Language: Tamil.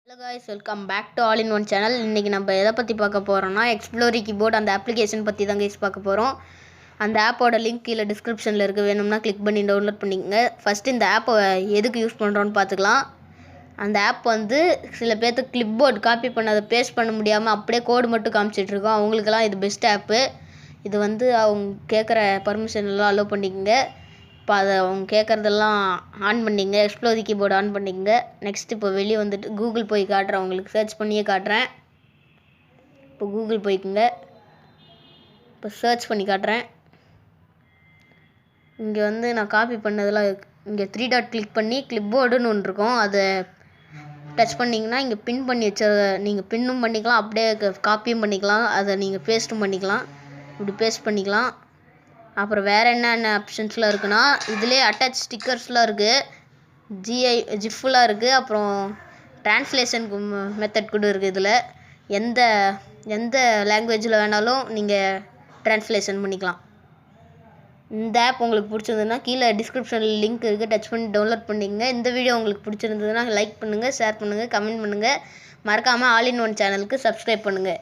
Hello guys, welcome back to All in One channel. இன்னைக்கு நம்ம எதை பற்றி பார்க்க போகிறோம்னா எக்ஸ்ப்ளோரி கீபோர்ட் அந்த அப்ளிகேஷன் பற்றி தான் கைஸ் பார்க்க போகிறோம். அந்த ஆப்போட லிங்க் கீழே டிஸ்கிரிப்ஷனில் இருக்குது, வேணும்னா கிளிக் பண்ணி டவுன்லோட் பண்ணிக்கங்க. ஃபஸ்ட்டு இந்த ஆப்பை எதுக்கு யூஸ் பண்ணுறோன்னு பார்த்துக்கலாம். அந்த ஆப் வந்து சில பேர்த்துக்கு கிளிப்போர்ட் காப்பி பண்ண அதை பேஸ்ட் பண்ண முடியாமல் அப்படியே கோடு மட்டும் காமிச்சிட்ருக்கோம். அவங்களுக்கெல்லாம் இது பெஸ்ட் ஆப்பு. இது வந்து அவங்க கேட்குற பர்மிஷன் எல்லாம் அலோவ் பண்ணிக்கங்க. இப்போ அதை அவங்க கேட்குறதெல்லாம் ஆன் பண்ணிங்க, எக்ஸ்ப்ளோரி கீபோர்டு ஆன் பண்ணிக்கங்க. நெக்ஸ்ட் இப்போ வெளியே வந்துட்டு கூகுள் போய் காட்டுறேன், உங்களுக்கு சர்ச் பண்ணியே காட்டுறேன். இப்போ கூகுள் போய்க்குங்க, இப்போ சர்ச் பண்ணி காட்டுறேன். இங்கே வந்து நான் காப்பி பண்ணதெல்லாம் இங்கே 3 டாட் கிளிக் பண்ணி கிளிப்போர்டுன்னு ஒன்று இருக்கும், அதை டச் பண்ணிங்கன்னா இங்கே பின் பண்ணி வச்ச நீங்கள் பின்னும் பண்ணிக்கலாம், அப்படியே காப்பியும் பண்ணிக்கலாம், அதை நீங்கள் பேஸ்ட்டும் பண்ணிக்கலாம். இப்படி பேஸ்ட் பண்ணிக்கலாம். அப்புறம் வேறு என்னென்ன ஆப்ஷன்ஸ்லாம் இருக்குன்னா இதிலே அட்டாச் ஸ்டிக்கர்ஸ்லாம் இருக்குது, ஜிஃப்லாம் இருக்குது, அப்புறம் ட்ரான்ஸ்லேஷனுக்கு மெத்தட் கூட இருக்குது. இதில் எந்த லாங்குவேஜில் வேணாலும் நீங்கள் ட்ரான்ஸ்லேஷன் பண்ணிக்கலாம். இந்த ஆப் உங்களுக்கு பிடிச்சிருந்ததுன்னா கீழே டிஸ்கிரிப்ஷனில் லிங்க் இருக்குது, டச் பண்ணி டவுன்லோட் பண்ணிக்கங்க. இந்த வீடியோ உங்களுக்கு பிடிச்சிருந்ததுன்னா லைக் பண்ணுங்கள், ஷேர் பண்ணுங்கள், கமெண்ட் பண்ணுங்கள். மறக்காமல் ஆல் இன் ஒன் சேனலுக்கு சப்ஸ்கிரைப் பண்ணுங்கள்.